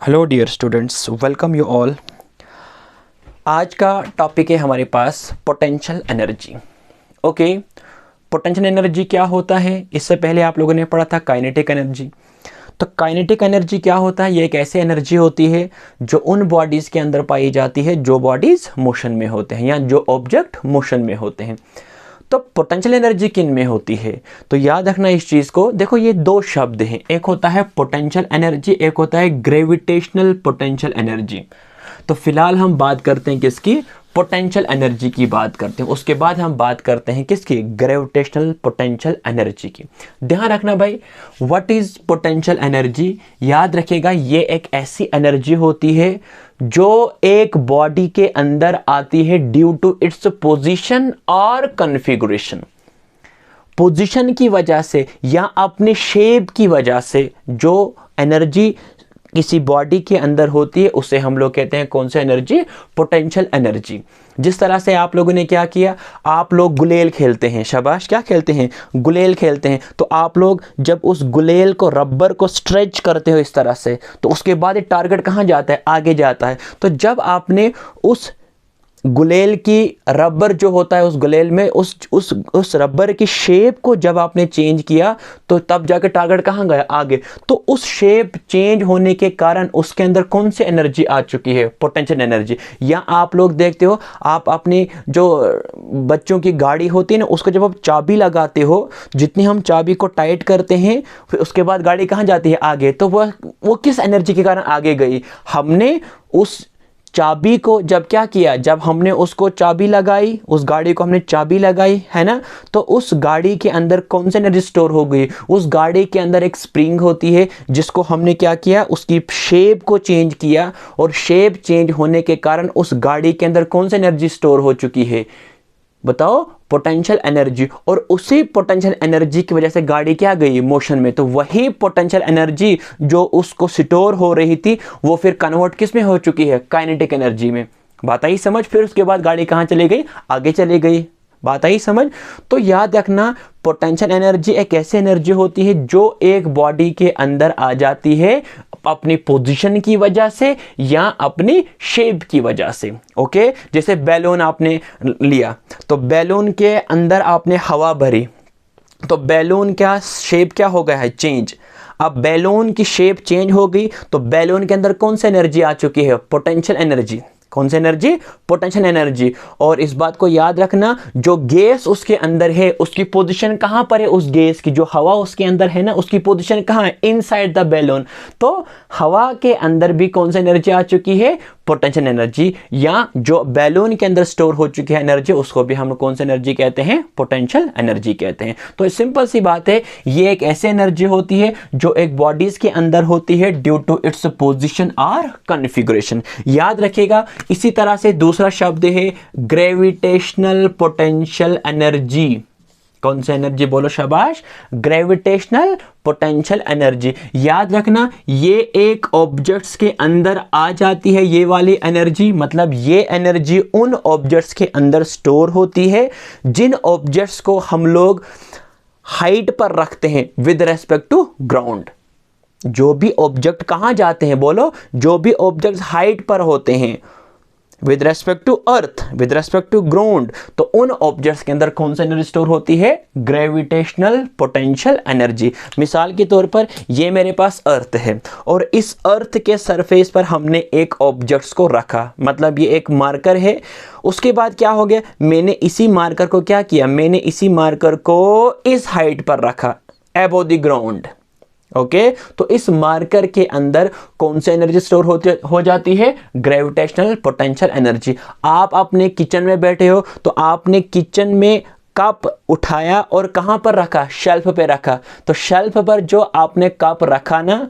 Hello dear students, welcome you all. आज का topic है हमारे पास potential energy. Okay, potential energy क्या होता है? इससे पहले आप लोगों ने पढ़ा था काइनेटिक एनर्जी। तो काइनेटिक एनर्जी क्या होता है? ये एक ऐसी एनर्जी होती है जो उन बॉडीज़ के अंदर पाई जाती है जो बॉडीज़ मोशन में होते हैं या जो ऑब्जेक्ट मोशन में होते हैं। तो पोटेंशियल एनर्जी किन में होती है? तो याद रखना इस चीज़ को। देखो, ये दो शब्द हैं, एक होता है पोटेंशियल एनर्जी, एक होता है ग्रेविटेशनल पोटेंशियल एनर्जी। तो फिलहाल हम बात करते हैं किसकी? पोटेंशियल एनर्जी की बात करते हैं। उसके बाद हम बात करते हैं किसकी? ग्रेविटेशनल पोटेंशियल एनर्जी की। ध्यान रखना भाई, व्हाट इज पोटेंशियल एनर्जी? याद रखिएगा, ये एक ऐसी एनर्जी होती है जो एक बॉडी के अंदर आती है ड्यू टू इट्स पोजीशन और कॉन्फ़िगरेशन। पोजीशन की वजह से या अपने शेप की वजह से जो एनर्जी किसी बॉडी के अंदर होती है उसे हम लोग कहते हैं कौन सी एनर्जी? Potential energy. जिस तरह से आप लोगों ने क्या किया, आप लोग गुलेल खेलते हैं, शाबाश, क्या खेलते हैं? गुलेल खेलते हैं। तो आप लोग जब उस गुलेल को, रबर को स्ट्रेच करते हो इस तरह से, तो उसके बाद ये टारगेट कहाँ जाता है? आगे जाता है। तो जब आपने उस गुलेल की, रबर जो होता है उस गुलेल में, उस रबर की शेप को जब आपने चेंज किया तो तब जाके टारगेट कहाँ गया? आगे। तो उस शेप चेंज होने के कारण उसके अंदर कौन सी एनर्जी आ चुकी है? Potential energy. या आप लोग देखते हो, आप अपनी जो बच्चों की गाड़ी होती है ना, उसको जब आप चाबी लगाते हो, जितनी हम चाबी को टाइट करते हैं फिर उसके बाद गाड़ी कहाँ जाती है? आगे। तो वो किस एनर्जी के कारण आगे गई? हमने उस चाबी को जब क्या किया, जब हमने उसको चाबी लगाई, उस गाड़ी को हमने चाबी लगाई, है ना, तो उस गाड़ी के अंदर कौन सी एनर्जी स्टोर हो गई? उस गाड़ी के अंदर एक स्प्रिंग होती है जिसको हमने क्या किया, उसकी शेप को चेंज किया, और शेप चेंज होने के कारण उस गाड़ी के अंदर कौन सी एनर्जी स्टोर हो चुकी है? बताओ, पोटेंशियल एनर्जी। और उसी पोटेंशियल एनर्जी की वजह से गाड़ी क्या गई? मोशन में। तो वही पोटेंशियल एनर्जी जो उसको स्टोर हो रही थी वो फिर कन्वर्ट किस में हो चुकी है? काइनेटिक एनर्जी में। बात आई समझ? फिर उसके बाद गाड़ी कहाँ चली गई? आगे चली गई। बात आई समझ? तो याद रखना, पोटेंशियल एनर्जी एक ऐसी एनर्जी होती है जो एक बॉडी के अंदर आ जाती है अपनी पोजीशन की वजह से या अपनी शेप की वजह से। ओके, जैसे बैलून आपने लिया, तो बैलून के अंदर आपने हवा भरी, तो बैलून का शेप क्या हो गया है? चेंज। अब बैलून की शेप चेंज हो गई तो बैलून के अंदर कौन सी एनर्जी आ चुकी है? Potential energy. कौन सी एनर्जी? Potential energy. और इस बात को याद रखना, जो गैस उसके अंदर है उसकी पोजीशन कहां पर है? उस गैस की, जो हवा उसके अंदर है ना, उसकी पोजीशन कहां है? Inside the balloon. तो हवा के अंदर भी कौन सी एनर्जी आ चुकी है? Potential energy. या जो बैलून के अंदर स्टोर हो चुकी है एनर्जी, उसको भी हम कौन सी एनर्जी कहते हैं? पोटेंशियल एनर्जी कहते हैं। तो सिंपल सी बात है, ये एक ऐसी एनर्जी होती है जो एक बॉडीज के अंदर होती है ड्यू टू इट्स पोजीशन और कॉन्फ़िगरेशन। याद रखिएगा। इसी तरह से दूसरा शब्द है ग्रेविटेशनल पोटेंशियल एनर्जी। कौन सी एनर्जी? बोलो शाबाश, ग्रेविटेशनल पोटेंशियल एनर्जी। याद रखना, ये एक ऑब्जेक्ट्स के अंदर आ जाती है, ये वाली एनर्जी। मतलब ये एनर्जी उन ऑब्जेक्ट्स के अंदर स्टोर होती है जिन ऑब्जेक्ट्स को हम लोग हाइट पर रखते हैं विद रेस्पेक्ट टू ग्राउंड। जो भी ऑब्जेक्ट कहां जाते हैं? बोलो, जो भी ऑब्जेक्ट्स हाइट पर होते हैं with respect to earth, with respect to ground, तो उन ऑब्जेक्ट्स के अंदर कौन सी एनर्जी स्टोर होती है? Gravitational potential energy. मिसाल के तौर पर ये मेरे पास अर्थ है और इस अर्थ के सरफेस पर हमने एक ऑब्जेक्ट्स को रखा, मतलब ये एक मार्कर है। उसके बाद क्या हो गया? मैंने इसी मार्कर को क्या किया? मैंने इसी मार्कर को इस हाइट पर रखा, अबव द ग्राउंड। ओके, तो इस मार्कर के अंदर कौन सी एनर्जी स्टोर हो जाती है? Gravitational potential energy. आप अपने किचन में बैठे हो तो आपने किचन में कप उठाया और कहां पर रखा? शेल्फ पे रखा। तो शेल्फ पर जो आपने कप रखा ना,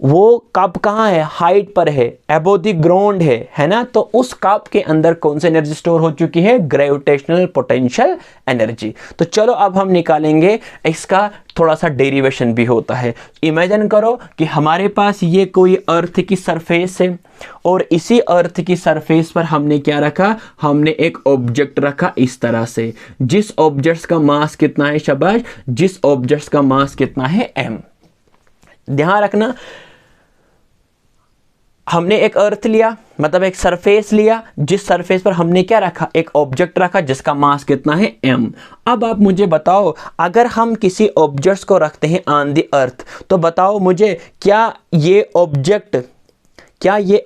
वो कप कहाँ है? हाइट पर है, अबव द ग्राउंड है ना। तो उस कप के अंदर कौन सी एनर्जी स्टोर हो चुकी है? Gravitational potential energy. तो चलो अब हम निकालेंगे, इसका थोड़ा सा डेरिवेशन भी होता है। इमेजिन करो कि हमारे पास ये कोई अर्थ की सरफेस है और इसी अर्थ की सरफेस पर हमने क्या रखा? हमने एक ऑब्जेक्ट रखा इस तरह से, जिस ऑब्जेक्ट का मास कितना है? शाबाश, जिस ऑब्जेक्ट का मास कितना है? m। ध्यान रखना, हमने एक अर्थ लिया, मतलब एक सरफेस लिया, जिस सरफेस पर हमने क्या रखा, एक ऑब्जेक्ट रखा जिसका मास कितना है m। अब आप मुझे बताओ, अगर हम किसी ऑब्जेक्ट्स को रखते हैं ऑन द अर्थ, तो बताओ मुझे क्या ये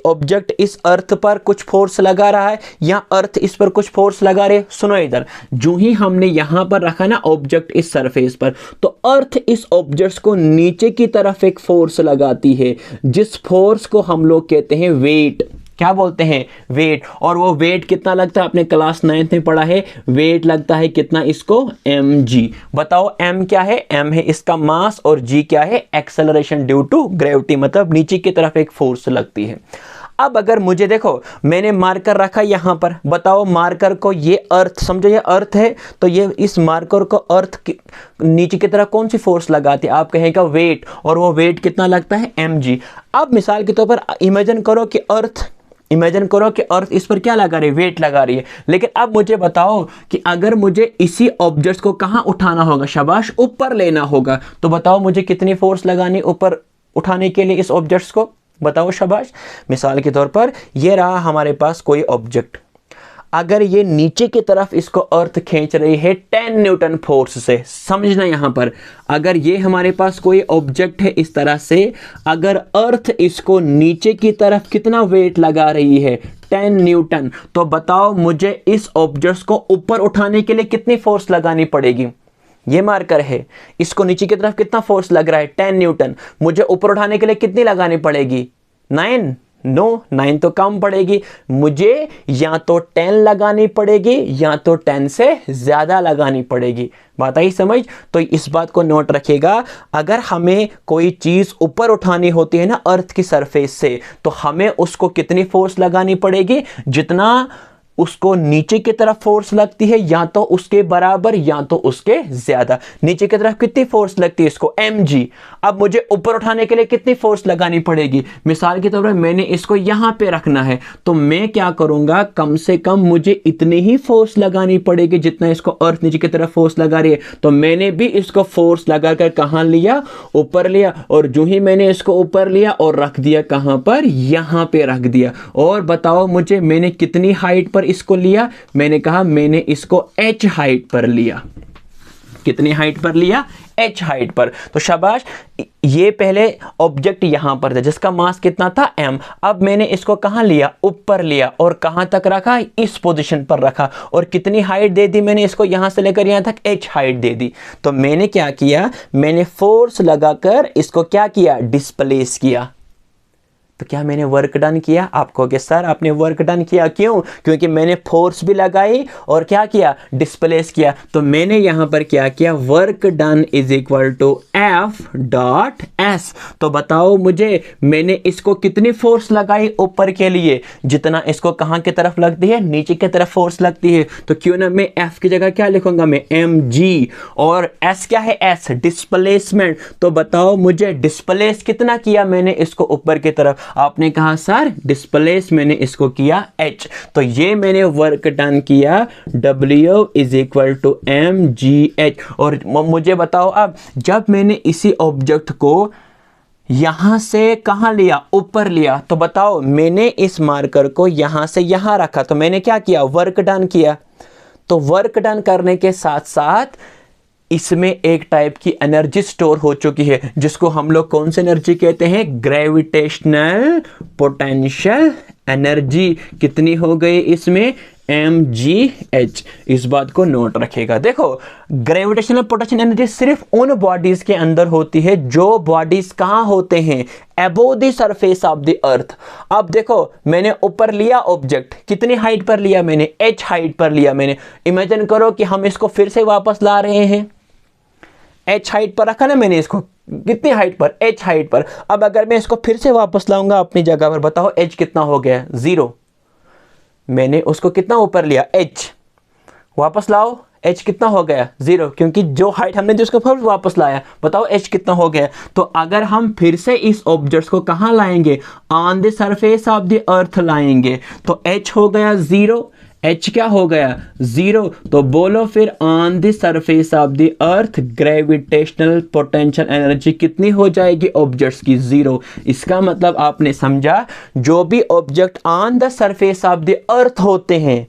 ऑब्जेक्ट इस अर्थ पर कुछ फोर्स लगा रहा है या अर्थ इस पर कुछ फोर्स लगा रहे? सुनो इधर, जो ही हमने यहां पर रखा ना ऑब्जेक्ट इस सरफेस पर, तो अर्थ इस ऑब्जेक्ट को नीचे की तरफ एक फोर्स लगाती है, जिस फोर्स को हम लोग कहते हैं वेट। क्या बोलते हैं? वेट। और वो वेट कितना लगता है? आपने क्लास 9th में पढ़ा है, वेट लगता है कितना इसको? mg। बताओ m क्या है? m है इसका मास और g क्या है? एक्सेलरेशन ड्यू टू ग्रेविटी, मतलब नीचे की तरफ एक फोर्स लगती है। अब अगर मुझे देखो, मैंने मार्कर रखा यहां पर, बताओ मार्कर को ये अर्थ समझो, ये अर्थ है, तो ये इस मार्कर को अर्थ नीचे की तरफ कौन सी फोर्स लगाती है? आप कहेगा वेट, और वो वेट कितना लगता है? mg। अब मिसाल के तौर पर इमेजिन करो कि अर्थ इस पर क्या लगा रही है? वेट लगा रही है। लेकिन अब मुझे बताओ कि अगर मुझे इसी ऑब्जेक्ट को कहां उठाना होगा? शाबाश, ऊपर लेना होगा। तो बताओ मुझे कितनी फोर्स लगानी ऊपर उठाने के लिए इस ऑब्जेक्ट को? बताओ शाबाश। मिसाल के तौर पर ये रहा हमारे पास कोई ऑब्जेक्ट, अगर ये नीचे की तरफ इसको अर्थ खींच रही है 10 न्यूटन फोर्स से, समझना यहां पर, अगर ये हमारे पास कोई ऑब्जेक्ट है इस तरह से, अगर अर्थ इसको नीचे की तरफ कितना वेट लगा रही है? 10 न्यूटन। तो बताओ मुझे इस ऑब्जेक्ट को ऊपर उठाने के लिए कितनी फोर्स लगानी पड़ेगी? ये मार्कर है, इसको नीचे की तरफ कितना फोर्स लग रहा है? 10 न्यूटन। मुझे ऊपर उठाने के लिए कितनी लगानी पड़ेगी? 9? नो, 9 तो कम पड़ेगी, मुझे या तो 10 लगानी पड़ेगी या तो 10 से ज्यादा लगानी पड़ेगी। बात आई समझ? तो इस बात को नोट रखिएगा, अगर हमें कोई चीज ऊपर उठानी होती है ना अर्थ की सरफेस से, तो हमें उसको कितनी फोर्स लगानी पड़ेगी? जितना उसको नीचे की तरफ फोर्स लगती है, या तो उसके बराबर या तो उसके ज्यादा। नीचे की तरफ कितनी फोर्स लगती है इसको? mg। अब मुझे ऊपर उठाने के लिए कितनी फोर्स लगानी पड़ेगी? मिसाल के तौर पर मैंने इसको यहां पे रखना है, तो मैं क्या करूंगा, कम से कम मुझे इतनी ही फोर्स लगानी पड़ेगी जितना इसको अर्थ नीचे की तरफ फोर्स लगा रही है। तो मैंने भी इसको फोर्स लगाकर कहां लिया? ऊपर लिया। और जो ही मैंने इसको ऊपर लिया और रख दिया कहां पर? यहां पे रख दिया। और बताओ मुझे मैंने कितनी हाइट पर इसको लिया? मैंने कहा मैंने इसको h हाइट पर लिया। कितनी हाइट पर लिया? h हाइट पर। तो शाबाश, ये पहले ऑब्जेक्ट यहां पर था जिसका मास कितना था? m। अब मैंने इसको कहां लिया? ऊपर लिया। और कहां तक रखा? इस पोजीशन पर रखा। और कितनी हाइट दे दी मैंने इसको? यहां से लेकर यहां तक h हाइट दे दी। तो मैंने क्या किया? मैंने फोर्स लगाकर इसको क्या किया? डिस्प्लेस किया। तो क्या मैंने वर्क डन किया? आप कहोगे सर आपने वर्क डन किया, क्यों? क्योंकि मैंने फोर्स भी लगाई और क्या किया? डिस्प्लेस किया। तो मैंने यहां पर क्या किया? Work done is equal to f dot s. तो बताओ मुझे मैंने इसको कितनी फोर्स लगाई ऊपर के लिए? जितना इसको कहां की तरफ लगती है? नीचे की तरफ फोर्स लगती है। तो क्यों ना मैं एफ की जगह क्या लिखूंगा? मैं mg। और एस क्या है? S displacement. तो बताओ मुझे डिस्प्लेस कितना किया मैंने इसको ऊपर की तरफ? आपने कहा सर डिस्प्लेस मैंने इसको किया h। तो ये मैंने वर्क डन किया W is equal to mgh। और मुझे बताओ अब, जब मैंने इसी ऑब्जेक्ट को यहां से कहां लिया? ऊपर लिया। तो बताओ मैंने इस मार्कर को यहां से यहां रखा, तो मैंने क्या किया? वर्क डन किया। तो वर्क डन करने के साथ साथ इसमें एक टाइप की एनर्जी स्टोर हो चुकी है, जिसको हम लोग कौन सी एनर्जी कहते हैं? Gravitational potential energy. कितनी हो गई इसमें? mgh। इस बात को नोट रखेगा। देखो, ग्रेविटेशनल पोटेंशियल एनर्जी सिर्फ उन बॉडीज के अंदर होती है जो बॉडीज कहां होते हैं? Above the surface of the earth. अब देखो, मैंने ऊपर लिया ऑब्जेक्ट, कितनी हाइट पर लिया मैंने? h हाइट पर लिया मैंने। इमेजिन करो कि हम इसको फिर से वापस ला रहे हैं, h हाइट पर रखा ना मैंने इसको, कितनी हाइट पर? h हाइट पर। अब अगर मैं इसको फिर से वापस लाऊंगा अपनी जगह पर, बताओ h कितना हो गया? 0। मैंने उसको कितना ऊपर लिया? h। वापस लाओ, h कितना हो गया? 0, क्योंकि जो हाइट हमने दी उसको फिर वापस लाया। बताओ h कितना हो गया? तो अगर हम फिर से इस ऑब्जेक्ट को कहां लाएंगे? On the surface of the earth लाएंगे, तो h हो गया 0, H क्या हो गया 0। तो बोलो फिर on the surface of the earth gravitational potential energy कितनी हो जाएगी ऑब्जेक्ट्स की 0। इसका मतलब आपने समझा, जो भी object on the surface of the earth होते हैं,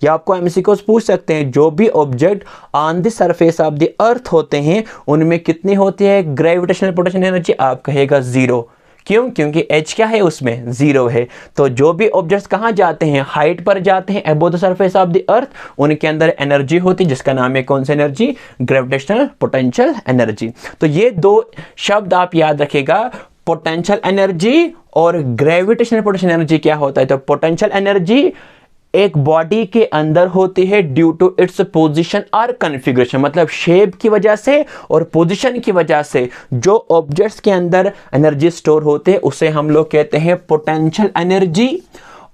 या आपको एमसीक्यूज पूछ सकते हैं, जो भी object on the surface of the earth होते हैं उनमें कितनी होती है ग्रेविटेशनल पोटेंशियल एनर्जी, आप कहेगा 0। क्यों? क्योंकि H क्या है उसमें 0 है। तो जो भी ऑब्जेक्ट्स कहाँ जाते हैं, हाइट पर जाते हैं above the surface of the earth, उनके अंदर एनर्जी होती है जिसका नाम है कौन सी एनर्जी, ग्रेविटेशनल पोटेंशियल एनर्जी। तो ये दो शब्द आप याद रखेगा, पोटेंशियल एनर्जी और ग्रेविटेशनल पोटेंशियल एनर्जी क्या होता है। तो पोटेंशियल एनर्जी एक बॉडी के अंदर होती है ड्यू टू इट्स पोजीशन और कॉन्फ़िगरेशन, मतलब शेप की वजह से और पोजीशन की वजह से जो ऑब्जेक्ट्स के अंदर एनर्जी स्टोर होते हैं उसे हम लोग कहते हैं पोटेंशियल एनर्जी।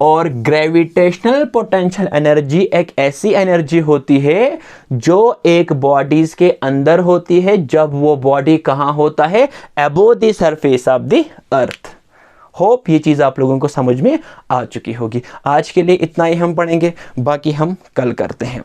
और ग्रेविटेशनल पोटेंशियल एनर्जी एक ऐसी एनर्जी होती है जो एक बॉडीज के अंदर होती है जब वो बॉडी कहाँ होता है, above the surface of the earth. Hope ये चीज़ आप लोगों को समझ में आ चुकी होगी। आज के लिए इतना ही हम पढ़ेंगे, बाकी हम कल करते हैं।